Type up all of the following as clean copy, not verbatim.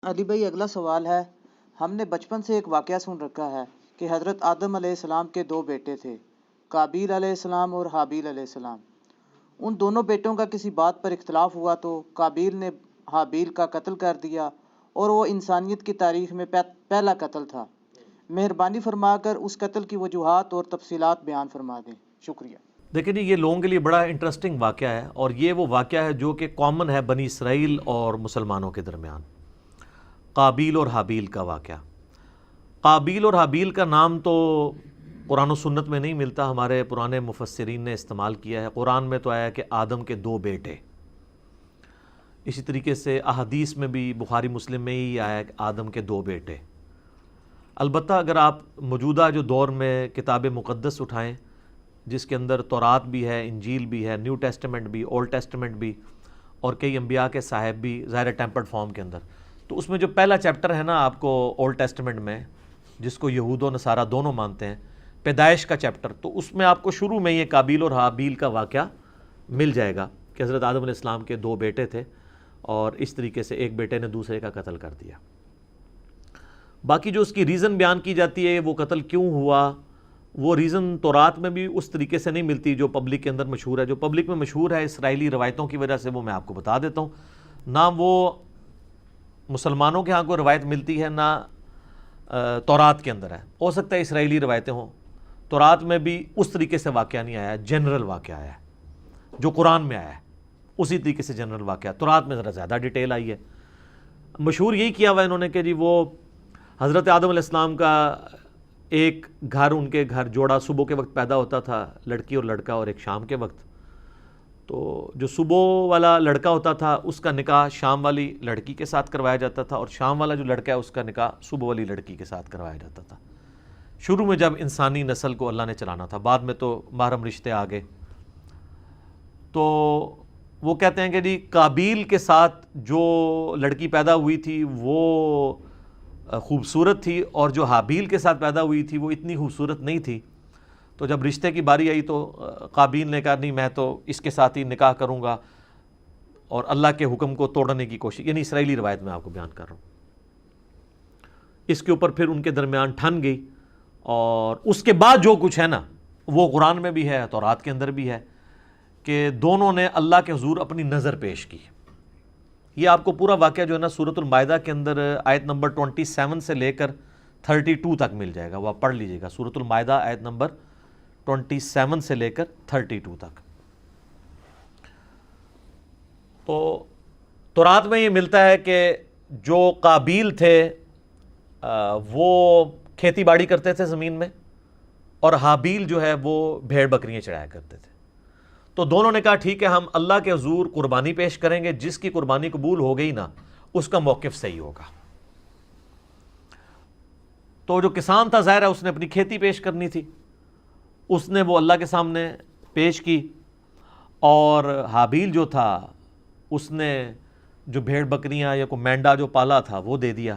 علی بھائی اگلا سوال ہے، ہم نے بچپن سے ایک واقعہ سن رکھا ہے کہ حضرت آدم علیہ السلام کے دو بیٹے تھے، قابیل علیہ السلام اور حابیل علیہ السلام۔ ان دونوں بیٹوں کا کسی بات پر اختلاف ہوا تو قابیل نے حابیل کا قتل کر دیا اور وہ انسانیت کی تاریخ میں پہلا قتل تھا۔ مہربانی فرما کر اس قتل کی وجوہات اور تفصیلات بیان فرما دیں، شکریہ۔ دیکھیں جی، یہ لوگوں کے لیے بڑا انٹرسٹنگ واقعہ ہے، اور یہ وہ واقعہ ہے جو کہ کامن ہے بنی اسرائیل اور مسلمانوں کے درمیان، قابیل اور حابیل کا واقعہ۔ قابیل اور حابیل کا نام تو قرآن و سنت میں نہیں ملتا، ہمارے پرانے مفسرین نے استعمال کیا ہے۔ قرآن میں تو آیا کہ آدم کے دو بیٹے، اسی طریقے سے احادیث میں بھی بخاری مسلم میں ہی آیا کہ آدم کے دو بیٹے۔ البتہ اگر آپ موجودہ جو دور میں کتاب مقدس اٹھائیں، جس کے اندر تورات بھی ہے، انجیل بھی ہے، نیو ٹیسٹمنٹ بھی، اولڈ ٹیسٹمنٹ بھی، اور کئی انبیاء کے صاحب بھی ظاہر ٹیمپرڈ فارم کے اندر، تو اس میں جو پہلا چیپٹر ہے نا آپ کو اولڈ ٹیسٹمنٹ میں، جس کو یہود و نصارہ دونوں مانتے ہیں، پیدائش کا چیپٹر، تو اس میں آپ کو شروع میں یہ قابیل اور حابیل کا واقعہ مل جائے گا کہ حضرت آدم علیہ السلام کے دو بیٹے تھے، اور اس طریقے سے ایک بیٹے نے دوسرے کا قتل کر دیا۔ باقی جو اس کی ریزن بیان کی جاتی ہے وہ قتل کیوں ہوا، وہ ریزن تورات میں بھی اس طریقے سے نہیں ملتی جو پبلک کے اندر مشہور ہے۔ جو پبلک میں مشہور ہے اسرائیلی روایتوں کی وجہ سے، وہ میں آپ کو بتا دیتا ہوں۔ نہ وہ مسلمانوں کے ہاں کوئی روایت ملتی ہے، نہ تورات کے اندر ہے۔ ہو سکتا ہے اسرائیلی روایتیں ہوں، تورات میں بھی اس طریقے سے واقعہ نہیں آیا ہے، جنرل واقعہ آیا ہے جو قرآن میں آیا ہے، اسی طریقے سے جنرل واقعہ۔ تورات میں ذرا زیادہ ڈیٹیل آئی ہے۔ مشہور یہی کیا ہوا انہوں نے کہ جی وہ حضرت آدم علیہ السلام کا ایک گھر، ان کے گھر جوڑا صبح کے وقت پیدا ہوتا تھا، لڑکی اور لڑکا، اور ایک شام کے وقت۔ تو جو صبح والا لڑکا ہوتا تھا اس کا نکاح شام والی لڑکی کے ساتھ کروایا جاتا تھا، اور شام والا جو لڑکا ہے اس کا نکاح صبح والی لڑکی کے ساتھ کروایا جاتا تھا، شروع میں جب انسانی نسل کو اللہ نے چلانا تھا۔ بعد میں تو محرم رشتے آ گئے۔ تو وہ کہتے ہیں کہ جی قابیل کے ساتھ جو لڑکی پیدا ہوئی تھی وہ خوبصورت تھی، اور جو حابیل کے ساتھ پیدا ہوئی تھی وہ اتنی خوبصورت نہیں تھی۔ تو جب رشتے کی باری آئی تو قابیل نے کہا نہیں، میں تو اس کے ساتھ ہی نکاح کروں گا، اور اللہ کے حکم کو توڑنے کی کوشش، یعنی اسرائیلی روایت میں آپ کو بیان کر رہا ہوں۔ اس کے اوپر پھر ان کے درمیان ٹھن گئی، اور اس کے بعد جو کچھ ہے نا وہ قرآن میں بھی ہے، تورات کے اندر بھی ہے، کہ دونوں نے اللہ کے حضور اپنی نظر پیش کی۔ یہ آپ کو پورا واقعہ جو ہے نا سورۃ المائدہ کے اندر آیت نمبر 27 سے لے کر 32 تک مل جائے گا، وہ آپ پڑھ لیجئے گا۔ سورۃ المائدہ آیت نمبر 27 سے لے کر 32 تک۔ تو تورات میں یہ ملتا ہے کہ جو قابیل تھے وہ کھیتی باڑی کرتے تھے زمین میں، اور حابیل جو ہے وہ بھیڑ بکریاں چڑھایا کرتے تھے۔ تو دونوں نے کہا ٹھیک ہے، ہم اللہ کے حضور قربانی پیش کریں گے، جس کی قربانی قبول ہو گئی نا اس کا موقف صحیح ہوگا۔ تو جو کسان تھا ظاہر ہے اس نے اپنی کھیتی پیش کرنی تھی، اس نے وہ اللہ کے سامنے پیش کی، اور حابیل جو تھا اس نے جو بھیڑ بکریاں یا کوئی مینڈا جو پالا تھا وہ دے دیا۔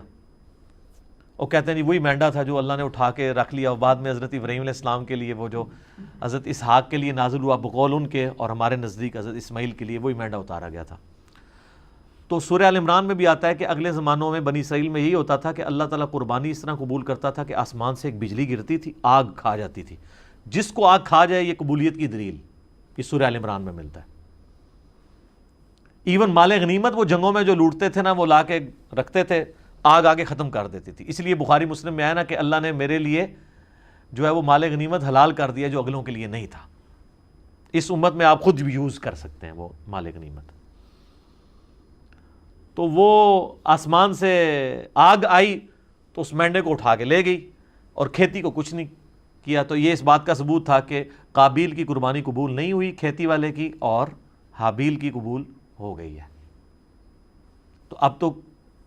وہ کہتے ہیں جی وہی مینڈا تھا جو اللہ نے اٹھا کے رکھ لیا، اور بعد میں حضرت ابراہیم علیہ السلام کے لیے وہ جو حضرت اسحاق کے لیے نازل ہوا بقول ان کے، اور ہمارے نزدیک حضرت اسماعیل کے لیے وہی مینڈا اتارا گیا تھا۔ تو سورہ آل عمران میں بھی آتا ہے کہ اگلے زمانوں میں بنی اسرائیل میں یہی ہوتا تھا کہ اللہ تعالیٰ قربانی اس طرح قبول کرتا تھا کہ آسمان سے ایک بجلی گرتی تھی، آگ کھا جاتی تھی۔ جس کو آگ کھا جائے یہ قبولیت کی دلیل، یہ سورہ آل عمران میں ملتا ہے۔ ایون مال غنیمت وہ جنگوں میں جو لوٹتے تھے نا وہ لا کے رکھتے تھے، آگ آگے ختم کر دیتی تھی۔ اس لیے بخاری مسلم میں آیا نا کہ اللہ نے میرے لیے جو ہے وہ مال غنیمت حلال کر دیا جو اگلوں کے لیے نہیں تھا۔ اس امت میں آپ خود بھی یوز کر سکتے ہیں وہ مال غنیمت۔ تو وہ آسمان سے آگ آئی تو اس مینڈے کو اٹھا کے لے گئی، اور کھیتی کو کچھ نہیں کیا۔ تو یہ اس بات کا ثبوت تھا کہ قابیل کی قربانی قبول نہیں ہوئی کھیتی والے کی، اور حابیل کی قبول ہو گئی ہے۔ تو اب تو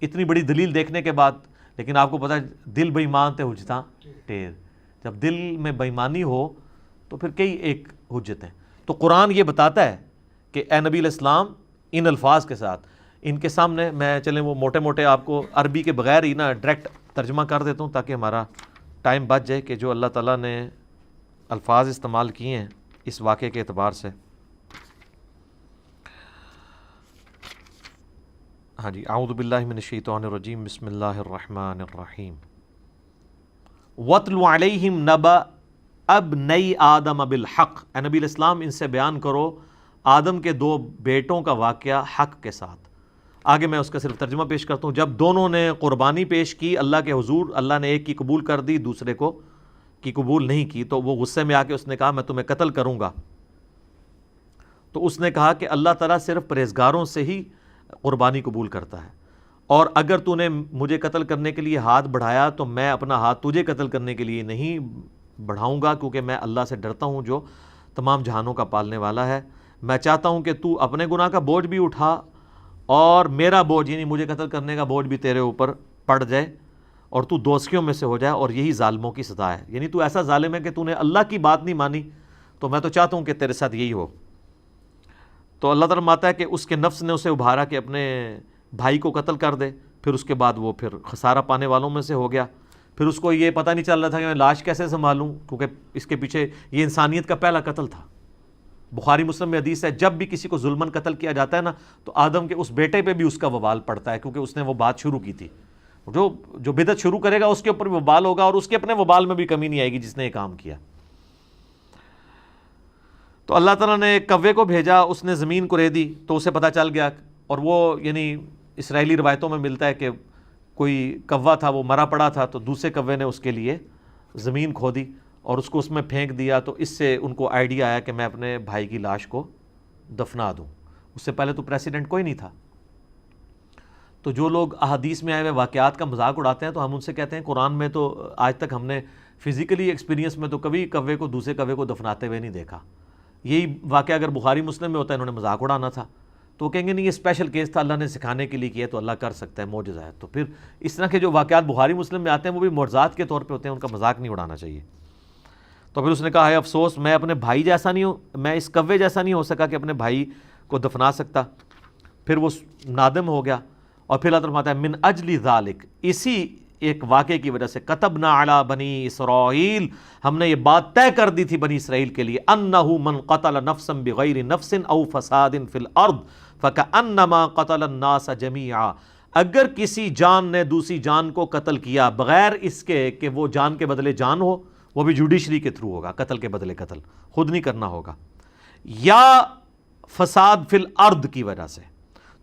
اتنی بڑی دلیل دیکھنے کے بعد، لیکن آپ کو پتہ ہے دل بے ایمان تے حجتاں ٹیر، جب دل میں بے ایمانی ہو تو پھر کئی ایک حجتیں۔ تو قرآن یہ بتاتا ہے کہ اے نبی علیہ السلام ان الفاظ کے ساتھ، ان کے سامنے میں چلیں وہ موٹے موٹے آپ کو عربی کے بغیر ہی نا ڈائریکٹ ترجمہ کر دیتا ہوں تاکہ ہمارا ٹائم بچ جائے، کہ جو اللہ تعالیٰ نے الفاظ استعمال کیے ہیں اس واقعے کے اعتبار سے۔ ہاں جی، اعوذ باللہ من الشیطان الرجیم، بسم اللہ الرحمن الرحیم۔ وَاتْلُ عَلَيْهِمْ نَبَأَ ابْنَيْ آدَمَ بِالْحَقِّ، اے نبی علیہ السلام ان سے بیان کرو آدم کے دو بیٹوں کا واقعہ حق کے ساتھ۔ آگے میں اس کا صرف ترجمہ پیش کرتا ہوں۔ جب دونوں نے قربانی پیش کی اللہ کے حضور، اللہ نے ایک کی قبول کر دی، دوسرے کو کی قبول نہیں کی، تو وہ غصے میں آ کے اس نے کہا میں تمہیں قتل کروں گا۔ تو اس نے کہا کہ اللہ تعالیٰ صرف پرہیزگاروں سے ہی قربانی قبول کرتا ہے، اور اگر تو نے مجھے قتل کرنے کے لیے ہاتھ بڑھایا تو میں اپنا ہاتھ تجھے قتل کرنے کے لیے نہیں بڑھاؤں گا، کیونکہ میں اللہ سے ڈرتا ہوں جو تمام جہانوں کا پالنے والا ہے۔ میں چاہتا ہوں کہ تو اپنے گناہ کا بوجھ بھی اٹھا اور میرا بوجھ یعنی مجھے قتل کرنے کا بوجھ بھی تیرے اوپر پڑ جائے، اور تو دوزخیوں میں سے ہو جائے، اور یہی ظالموں کی سزا ہے۔ یعنی تو ایسا ظالم ہے کہ تو نے اللہ کی بات نہیں مانی، تو میں تو چاہتا ہوں کہ تیرے ساتھ یہی ہو۔ تو اللہ تعالیٰ ماتا ہے کہ اس کے نفس نے اسے ابھارا کہ اپنے بھائی کو قتل کر دے، پھر اس کے بعد وہ پھر خسارہ پانے والوں میں سے ہو گیا۔ پھر اس کو یہ پتہ نہیں چل رہا تھا کہ میں لاش کیسے سنبھالوں، کیونکہ اس کے پیچھے یہ انسانیت کا پہلا قتل تھا۔ بخاری مسلم میں حدیث ہے جب بھی کسی کو ظلماً قتل کیا جاتا ہے نا، تو آدم کے اس بیٹے پہ بھی اس کا وبال پڑتا ہے، کیونکہ اس نے وہ بات شروع کی تھی۔ جو بدعت شروع کرے گا اس کے اوپر بھی وبال ہوگا، اور اس کے اپنے وبال میں بھی کمی نہیں آئے گی جس نے یہ کام کیا۔ تو اللہ تعالیٰ نے ایک کوے کو بھیجا، اس نے زمین کو ریدی تو اسے پتہ چل گیا، اور وہ یعنی اسرائیلی روایتوں میں ملتا ہے کہ کوئی کوا تھا وہ مرا پڑا تھا، تو دوسرے کوے نے اس کے لیے زمین کھودی اور اس کو اس میں پھینک دیا، تو اس سے ان کو آئیڈیا آیا کہ میں اپنے بھائی کی لاش کو دفنا دوں۔ اس سے پہلے تو پریسیڈنٹ کوئی نہیں تھا۔ تو جو لوگ احادیث میں آئے ہوئے واقعات کا مذاق اڑاتے ہیں تو ہم ان سے کہتے ہیں قرآن میں تو آج تک ہم نے فزیکلی ایکسپیرینس میں تو کبھی کوے کو دوسرے کوے کو دفناتے ہوئے نہیں دیکھا۔ یہی واقعہ اگر بخاری مسلم میں ہوتا ہے انہوں نے مذاق اڑانا تھا، تو وہ کہیں گے نہیں یہ اسپیشل کیس تھا، اللہ نے سکھانے کے لیے کیا تو اللہ کر سکتا ہے، معجزہ ہے۔ تو پھر اس طرح کے جو واقعات بخاری مسلم میں آتے ہیں وہ بھی معجزات کے طور پہ ہوتے ہیں، ان کا مذاق نہیں اڑانا چاہیے۔ تو پھر اس نے کہا ہے افسوس میں اپنے بھائی جیسا نہیں ہوں، میں اس کوے جیسا نہیں ہو سکا کہ اپنے بھائی کو دفنا سکتا۔ پھر وہ نادم ہو گیا، اور پھر اللہ تعالیٰ فرماتا ہے من اجل ذالک، اسی ایک واقعے کی وجہ سے کتبنا علی بنی اسرائیل، ہم نے یہ بات طے کر دی تھی بنی اسرائیل کے لیے، انہ من قتل نفسا بغیر نفس او فساد فی الارض فکأنما قتل الناس جمیعا، اگر کسی جان نے دوسری جان کو قتل کیا بغیر اس کے کہ وہ جان کے بدلے جان ہو، وہ بھی جوڈیشری کے تھرو ہوگا، قتل کے بدلے قتل خود نہیں کرنا ہوگا، یا فساد فی الارض کی وجہ سے،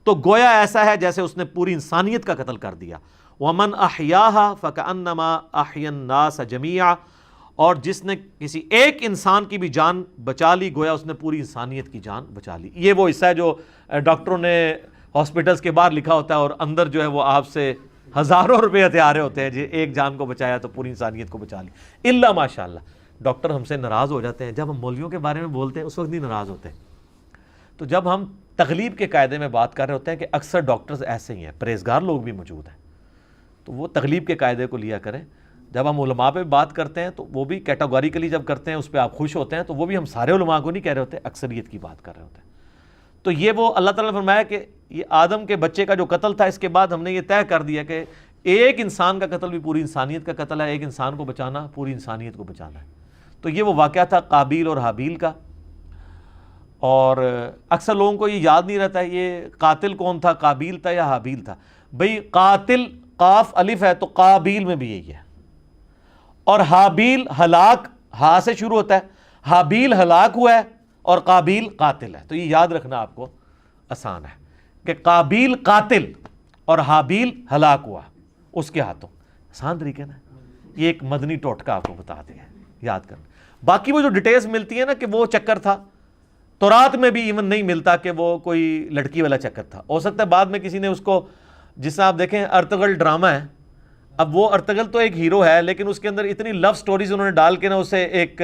تو گویا ایسا ہے جیسے اس نے پوری انسانیت کا قتل کر دیا۔ وَمَنْ أَحْيَاهَا فَكَأَنَّمَا أَحْيَا النَّاسَ جَمِيعًا، اور جس نے کسی ایک انسان کی بھی جان بچا لی گویا اس نے پوری انسانیت کی جان بچا لی۔ یہ وہ حصہ ہے جو ڈاکٹروں نے ہاسپٹلس کے باہر لکھا ہوتا ہے، اور اندر جو ہے وہ آپ سے ہزاروں روپے ہتھیارے ہوتے ہیں، جی ایک جان کو بچایا تو پوری انسانیت کو بچا لی۔ الا ماشاء اللہ، ڈاکٹر ہم سے ناراض ہو جاتے ہیں جب ہم مولویوں کے بارے میں بولتے ہیں، اس وقت نہیں ناراض ہوتے۔ تو جب ہم تغلیب کے قاعدے میں بات کر رہے ہوتے ہیں کہ اکثر ڈاکٹرز ایسے ہی ہیں، پرہیزگار لوگ بھی موجود ہیں، تو وہ تغلیب کے قاعدے کو لیا کریں۔ جب ہم علماء پہ بات کرتے ہیں تو وہ بھی کیٹاگوریکلی جب کرتے ہیں اس پہ آپ خوش ہوتے ہیں، تو وہ بھی ہم سارے علماء کو نہیں کہہ رہے ہوتے، اکثریت کی بات کر رہے ہوتے ہیں۔ تو یہ وہ اللہ تعالیٰ نے فرمایا کہ یہ آدم کے بچے کا جو قتل تھا، اس کے بعد ہم نے یہ طے کر دیا کہ ایک انسان کا قتل بھی پوری انسانیت کا قتل ہے، ایک انسان کو بچانا پوری انسانیت کو بچانا ہے۔ تو یہ وہ واقعہ تھا قابیل اور حابیل کا، اور اکثر لوگوں کو یہ یاد نہیں رہتا ہے یہ قاتل کون تھا، قابیل تھا یا حابیل تھا۔ بھئی قاتل قاف الف ہے تو قابیل میں بھی یہی ہے، اور حابیل ہلاک ہا سے شروع ہوتا ہے، حابیل ہلاک ہوا ہے اور قابیل قاتل ہے۔ تو یہ یاد رکھنا آپ کو آسان ہے کہ قابیل قاتل اور حابیل ہلاک ہوا اس کے ہاتھوں، آسان طریقے نا۔ یہ ایک مدنی ٹوٹکا آپ کو بتا دیا ہے، یاد کرنا۔ باقی وہ جو ڈیٹیلز ملتی ہے نا کہ وہ چکر تھا، تورات میں بھی ایون نہیں ملتا کہ وہ کوئی لڑکی والا چکر تھا۔ ہو سکتا ہے بعد میں کسی نے اس کو، جس سے آپ دیکھیں ارطغرل ڈرامہ ہے، اب وہ ارطغرل تو ایک ہیرو ہے لیکن اس کے اندر اتنی لو سٹوریز انہوں نے ڈال کے نا اسے ایک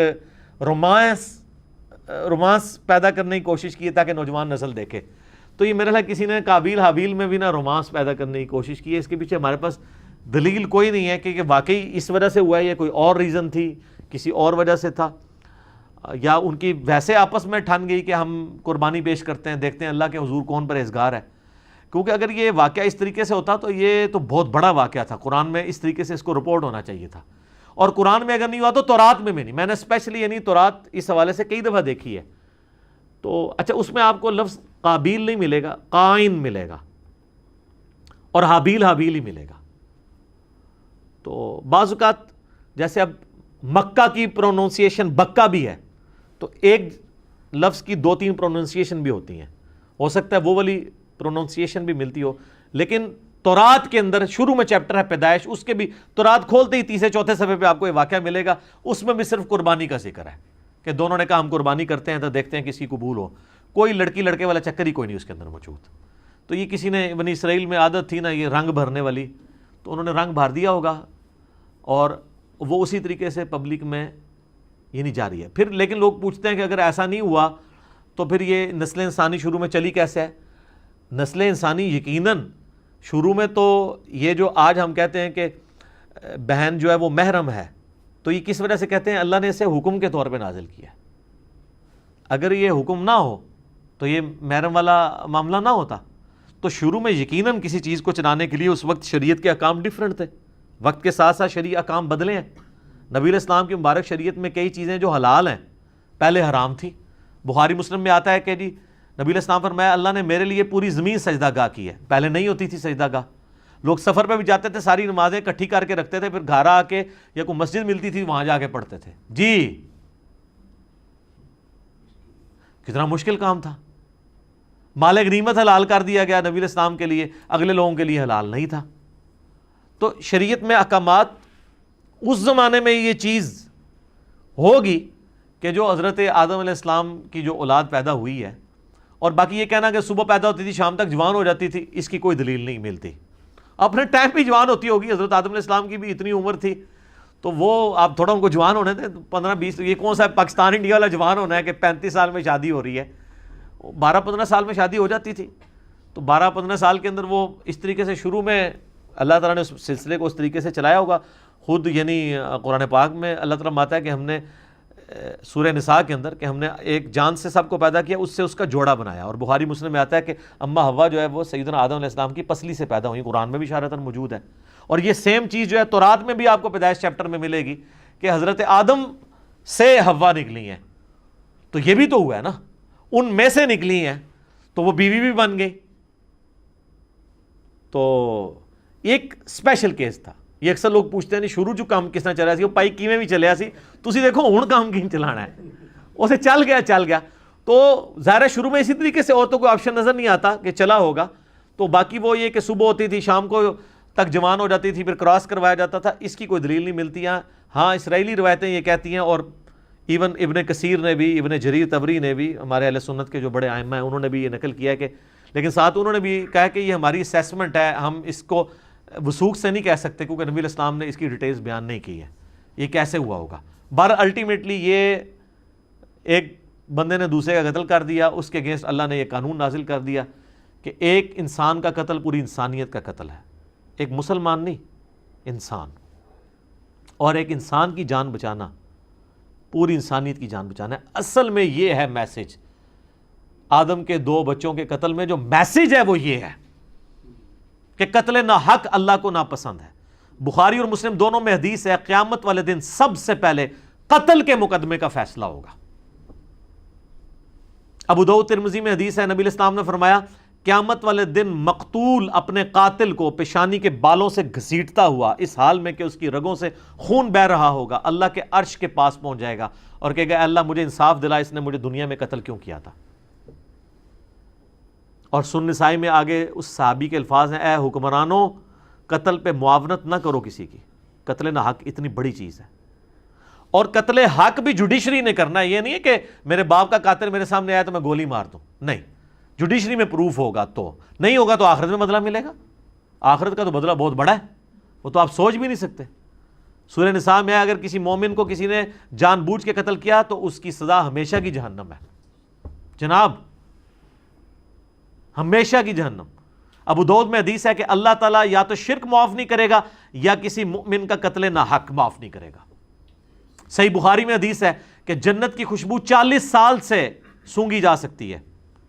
رومانس پیدا کرنے کی کوشش کی ہے تاکہ نوجوان نسل دیکھے۔ تو یہ میرا خیال کسی نے قابیل حابیل میں بھی نا رومانس پیدا کرنے کی کوشش کی ہے۔ اس کے پیچھے ہمارے پاس دلیل کوئی نہیں ہے کہ واقعی اس وجہ سے ہوا ہے یا کوئی اور ریزن تھی، کسی اور وجہ سے تھا، یا ان کی ویسے آپس میں ٹھن گئی کہ ہم قربانی پیش کرتے ہیں، دیکھتے ہیں اللہ کے حضور کون پرہیزگار ہے۔ کیونکہ اگر یہ واقعہ اس طریقے سے ہوتا تو یہ تو بہت بڑا واقعہ تھا، قرآن میں اس طریقے سے اس کو رپورٹ ہونا چاہیے تھا، اور قرآن میں اگر نہیں ہوا تو تورات میں بھی نہیں۔ میں نے اسپیشلی یعنی تورات اس حوالے سے کئی دفعہ دیکھی ہے، تو اچھا اس میں آپ کو لفظ قابیل نہیں ملے گا، قائن ملے گا، اور حابیل حابیل ہی ملے گا. تو بعض اوقات جیسے اب مکہ کی پروننسیشن بکہ بھی ہے, تو ایک لفظ کی 2-3 پروننسیشن بھی ہوتی ہیں, ہو سکتا ہے وہ والی پروننسیشن بھی ملتی ہو. لیکن تورات کے اندر شروع میں چیپٹر ہے پیدائش, اس کے بھی تورات کھولتے ہی 3-4 صفحے پہ آپ کو یہ واقعہ ملے گا, اس میں بھی صرف قربانی کا ذکر ہے کہ دونوں نے کہا ہم قربانی کرتے ہیں تو دیکھتے ہیں کسی قبول ہو. کوئی لڑکی لڑکے والا چکر ہی کوئی نہیں اس کے اندر موجود. تو یہ کسی نے بنی اسرائیل میں عادت تھی نا یہ رنگ بھرنے والی, تو انہوں نے رنگ بھر دیا ہوگا اور وہ اسی طریقے سے پبلک میں یہ نہیں جاری ہے. پھر لیکن لوگ پوچھتے ہیں کہ اگر ایسا نہیں ہوا تو پھر یہ نسل انسانی شروع میں چلی کیسے ہے؟ نسل انسانی یقیناً شروع میں تو یہ جو آج ہم کہتے ہیں کہ بہن جو ہے وہ محرم ہے, تو یہ کس وجہ سے کہتے ہیں؟ اللہ نے اسے حکم کے طور پہ نازل کیا. اگر یہ حکم نہ ہو تو یہ محرم والا معاملہ نہ ہوتا. تو شروع میں یقیناً کسی چیز کو چلانے کے لیے اس وقت شریعت کے احکام ڈیفرنٹ تھے, وقت کے ساتھ ساتھ شرعی احکام بدلے ہیں. نبی علیہ السلام کی مبارک شریعت میں کئی چیزیں جو حلال ہیں پہلے حرام تھی. بخاری مسلم میں آتا ہے کہ جی نبی علیہ السلام فرمایا اللہ نے میرے لیے پوری زمین سجدہ گاہ کی ہے, پہلے نہیں ہوتی تھی سجدہ گاہ. لوگ سفر پہ بھی جاتے تھے, ساری نمازیں اکٹھی کر کے رکھتے تھے, پھر گھر آ کے یا کوئی مسجد ملتی تھی وہاں جا کے پڑھتے تھے. جی کتنا مشکل کام تھا. مال غنیمت حلال کر دیا گیا نبی علیہ السلام کے لیے, اگلے لوگوں کے لیے حلال نہیں تھا. تو شریعت میں احکامات اس زمانے میں یہ چیز ہوگی کہ جو حضرت آدم علیہ السلام کی جو اولاد پیدا ہوئی ہے, اور باقی یہ کہنا کہ صبح پیدا ہوتی تھی شام تک جوان ہو جاتی تھی, اس کی کوئی دلیل نہیں ملتی. اپنے ٹائم پہ جوان ہوتی ہوگی, حضرت آدم علیہ السلام کی بھی اتنی عمر تھی, تو وہ آپ تھوڑا ان کو جوان ہونے تھے 15-20, یہ کون سا پاکستان انڈیا والا جوان ہونا ہے کہ 35 سال میں شادی ہو رہی ہے. 12-15 سال میں شادی ہو جاتی تھی. تو 12-15 سال کے اندر وہ اس طریقے سے شروع میں اللہ تعالیٰ نے اس سلسلے کو اس طریقے سے چلایا ہوگا. خود یعنی قرآن پاک میں اللہ تعالیٰ ماتا ہے کہ ہم نے سورہ نساء کے اندر کہ ہم نے ایک جان سے سب کو پیدا کیا, اس سے اس کا جوڑا بنایا. اور بخاری مسلم میں آتا ہے کہ اما حوا جو ہے وہ سیدنا آدم علیہ السلام کی پسلی سے پیدا ہوئی, قرآن میں بھی اشارتاً موجود ہے. اور یہ سیم چیز جو ہے تورات میں بھی آپ کو پیدائش چیپٹر میں ملے گی کہ حضرت آدم سے حوا نکلی ہیں. تو یہ بھی تو ہوا ہے نا, ان میں سے نکلی ہیں تو وہ بیوی بھی بن گئی. تو ایک اسپیشل کیس تھا. یہ اکثر لوگ پوچھتے ہیں نہیں شروع جو کام کس طرح چلیا سی, وہ پائی کیویں بھی چلیا سی, تسی دیکھو ہن کام کیوں چلانا ہے, اسے چل گیا. تو ظاہر شروع میں اسی طریقے سے اور تو کوئی آپشن نظر نہیں آتا کہ چلا ہوگا. تو باقی وہ یہ کہ صبح ہوتی تھی شام کو تک جوان ہو جاتی تھی, پھر کراس کروایا جاتا تھا, اس کی کوئی دلیل نہیں ملتی. ہاں اسرائیلی روایتیں یہ کہتی ہیں, اور ایون ابن کثیر نے بھی, ابن جریر طبری نے بھی, ہمارے اہل سنت کے جو بڑے ائمہ ہیں انہوں نے بھی یہ نقل کیا کہ, لیکن ساتھ انہوں نے بھی کہا کہ یہ ہماری اسیسمنٹ ہے, ہم اس کو وثوق سے نہیں کہہ سکتے کیونکہ نبی علیہ السلام نے اس کی ڈیٹیلز بیان نہیں کی ہے یہ کیسے ہوا ہوگا. الٹیمیٹلی یہ ایک بندے نے دوسرے کا قتل کر دیا, اس کے اگینسٹ اللہ نے یہ قانون نازل کر دیا کہ ایک انسان کا قتل پوری انسانیت کا قتل ہے, ایک مسلمان نہیں انسان, اور ایک انسان کی جان بچانا پوری انسانیت کی جان بچانا ہے. اصل میں یہ ہے میسج. آدم کے 2 بچوں کے قتل میں جو میسج ہے وہ یہ ہے کہ قتل نہ حق اللہ کو ناپسند ہے. بخاری اور مسلم دونوں میں حدیث ہے قیامت والے دن سب سے پہلے قتل کے مقدمے کا فیصلہ ہوگا. ابو داؤد ترمذی میں حدیث ہے, نبی علیہ السلام نے فرمایا قیامت والے دن مقتول اپنے قاتل کو پیشانی کے بالوں سے گھسیٹتا ہوا اس حال میں کہ اس کی رگوں سے خون بہہ رہا ہوگا, اللہ کے عرش کے پاس پہنچ جائے گا اور کہے گا اللہ مجھے انصاف دلا, اس نے مجھے دنیا میں قتل کیوں کیا تھا. اور سنن نسائی میں آگے اس صحابی کے الفاظ ہیں, اے حکمرانوں قتل پہ معاونت نہ کرو کسی کی, قتل نہ حق اتنی بڑی چیز ہے. اور قتل حق بھی جوڈیشری نے کرنا ہے, یہ نہیں ہے کہ میرے باپ کا قاتل میرے سامنے آیا تو میں گولی مار دوں, نہیں, جوڈیشری میں پروف ہوگا, تو نہیں ہوگا تو آخرت میں بدلہ ملے گا. آخرت کا تو بدلہ بہت بڑا ہے, وہ تو آپ سوچ بھی نہیں سکتے. سورہ نساء میں اگر کسی مومن کو کسی نے جان بوجھ کے قتل کیا تو اس کی سزا ہمیشہ کی جہنم ہے جناب, ہمیشہ کی جہنم. ابو داؤد میں حدیث ہے کہ اللہ تعالیٰ یا تو شرک معاف نہیں کرے گا یا کسی مؤمن کا قتل نہ حق معاف نہیں کرے گا. صحیح بخاری میں حدیث ہے کہ جنت کی خوشبو 40 سال سے سونگی جا سکتی ہے,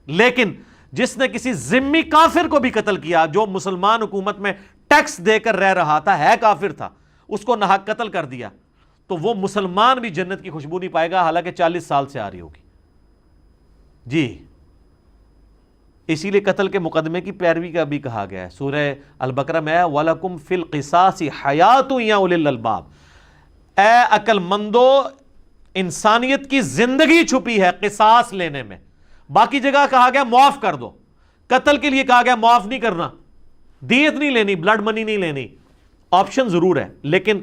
لیکن جس نے کسی ذمی کافر کو بھی قتل کیا جو مسلمان حکومت میں ٹیکس دے کر رہ رہا تھا, ہے کافر تھا, اس کو ناحق قتل کر دیا تو وہ مسلمان بھی جنت کی خوشبو نہیں پائے گا حالانکہ 40 سال سے آ رہی ہوگی. جی اسی لیے قتل کے مقدمے کی پیروی کا بھی کہا گیا ہے. سورہ البقرہ میں ہے وَلَكُمْ فِي الْقِصَاصِ حَيَاتٌ يَا أُولِي الْأَلْبَابِ. اے عقل مندو، انسانیت کی زندگی چھپی ہے قصاص لینے میں. باقی جگہ کہا گیا معاف کر دو، قتل کے لیے کہا گیا معاف نہیں کرنا، دیت نہیں لینی، بلڈ منی نہیں لینی. آپشن ضرور ہے لیکن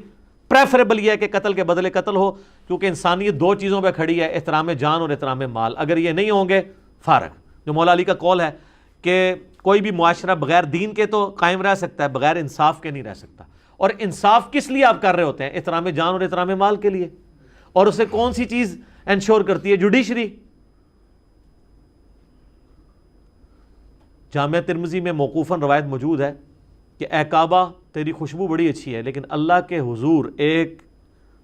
پریفریبل یہ ہے کہ قتل کے بدلے قتل ہو، کیونکہ انسانیت دو چیزوں پہ کھڑی ہے، احترام جان اور احترام مال. اگر یہ نہیں ہوں گے فارغ. جو مولا علی کا قول ہے کہ کوئی بھی معاشرہ بغیر دین کے تو قائم رہ سکتا ہے، بغیر انصاف کے نہیں رہ سکتا. اور انصاف کس لیے آپ کر رہے ہوتے ہیں؟ احترام جان اور احترام مال کے لیے. اور اسے کون سی چیز انشور کرتی ہے؟ جوڈیشری. جامعہ ترمذی میں موقوفاً روایت موجود ہے کہ اے کعبہ تیری خوشبو بڑی اچھی ہے، لیکن اللہ کے حضور ایک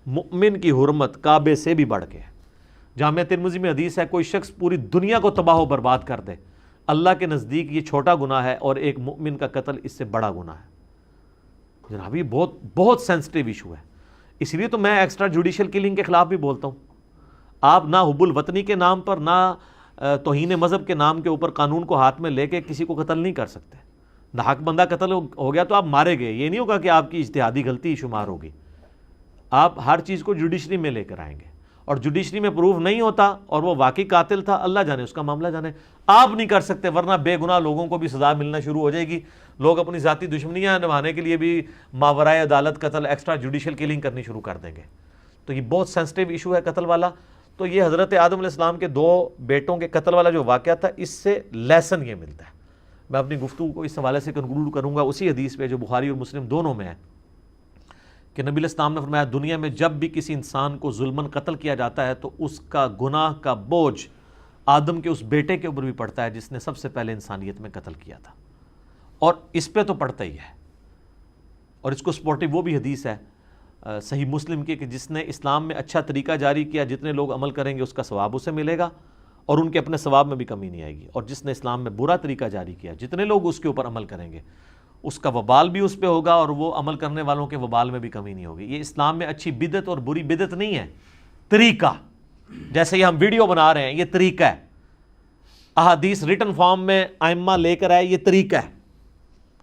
مؤمن کی حرمت کعبے سے بھی بڑھ کے ہے. جامعہ ترمذی میں حدیث ہے کوئی شخص پوری دنیا کو تباہ و برباد کر دے، اللہ کے نزدیک یہ چھوٹا گناہ ہے اور ایک مؤمن کا قتل اس سے بڑا گناہ ہے. جناب یہ بہت بہت سینسٹیو ایشو ہے. اس لیے تو میں ایکسٹرا جوڈیشل کلنگ کے خلاف بھی بولتا ہوں. آپ نہ حب الوطنی کے نام پر، نہ توہین مذہب کے نام کے اوپر قانون کو ہاتھ میں لے کے کسی کو قتل نہیں کر سکتے. ناحق بندہ قتل ہو گیا تو آپ مارے گئے، یہ نہیں ہوگا کہ آپ کی اجتہادی غلطی شمار ہوگی. آپ ہر چیز کو جوڈیشری میں لے کر آئیں گے، اور جوڈیشری میں پروف نہیں ہوتا اور وہ واقعی قاتل تھا، اللہ جانے اس کا معاملہ جانے. آپ نہیں کر سکتے، ورنہ بے گناہ لوگوں کو بھی سزا ملنا شروع ہو جائے گی. لوگ اپنی ذاتی دشمنیاں نبھانے کے لیے بھی ماورائے عدالت قتل، ایکسٹرا جوڈیشل کلنگ کرنی شروع کر دیں گے. تو یہ بہت سینسٹیو ایشو ہے قتل والا. تو یہ حضرت آدم علیہ السلام کے 2 بیٹوں کے قتل والا جو واقعہ تھا، اس سے لیسن یہ ملتا ہے. میں اپنی گفتگو کو اس حوالے سے کنکلوڈ کروں گا اسی حدیث پہ جو بخاری اور مسلم دونوں میں ہے کہ نبی علیہ السلام نے فرمایا دنیا میں جب بھی کسی انسان کو ظلماً قتل کیا جاتا ہے تو اس کا گناہ کا بوجھ آدم کے اس بیٹے کے اوپر بھی پڑتا ہے جس نے سب سے پہلے انسانیت میں قتل کیا تھا. اور اس پہ تو پڑتا ہی ہے. اور اس کو سپورٹیو وہ بھی حدیث ہے صحیح مسلم کی کہ جس نے اسلام میں اچھا طریقہ جاری کیا، جتنے لوگ عمل کریں گے اس کا ثواب اسے ملے گا اور ان کے اپنے ثواب میں بھی کمی نہیں آئے گی. اور جس نے اسلام میں برا طریقہ جاری کیا، جتنے لوگ اس کے اوپر عمل کریں گے اس کا وبال بھی اس پہ ہوگا اور وہ عمل کرنے والوں کے وبال میں بھی کمی نہیں ہوگی. یہ اسلام میں اچھی بدعت اور بری بدعت نہیں ہے، طریقہ. جیسے یہ ہم ویڈیو بنا رہے ہیں یہ طریقہ ہے، احادیث ریٹن فارم میں ائمہ لے کر آئے یہ طریقہ ہے،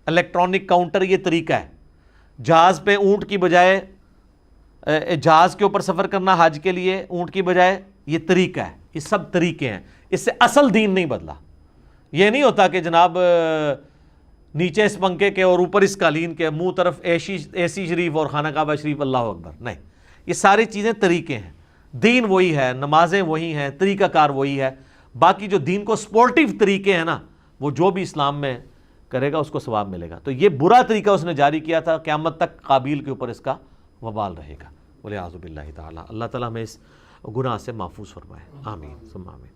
الیکٹرانک کاؤنٹر یہ طریقہ ہے، جہاز پہ اونٹ کی بجائے جہاز کے اوپر سفر کرنا حج کے لیے اونٹ کی بجائے یہ طریقہ ہے. یہ سب طریقے ہیں، اس سے اصل دین نہیں بدلا. یہ نہیں ہوتا کہ جناب نیچے اس پنکھے کے اور اوپر اس قالین کے، منہ طرف اے سی شریف اور خانہ کعبہ شریف، اللہ اکبر. نہیں، یہ ساری چیزیں طریقے ہیں. دین وہی ہے، نمازیں وہی ہیں، طریقہ کار وہی ہے. باقی جو دین کو سپورٹیو طریقے ہیں نا، وہ جو بھی اسلام میں کرے گا اس کو ثواب ملے گا. تو یہ برا طریقہ اس نے جاری کیا تھا، قیامت تک قابیل کے اوپر اس کا وبال رہے گا. والعیاذ باللہ تعالی. اللہ تعالیٰ ہمیں اس گناہ سے محفوظ فرمائے. آمین ثم آمین.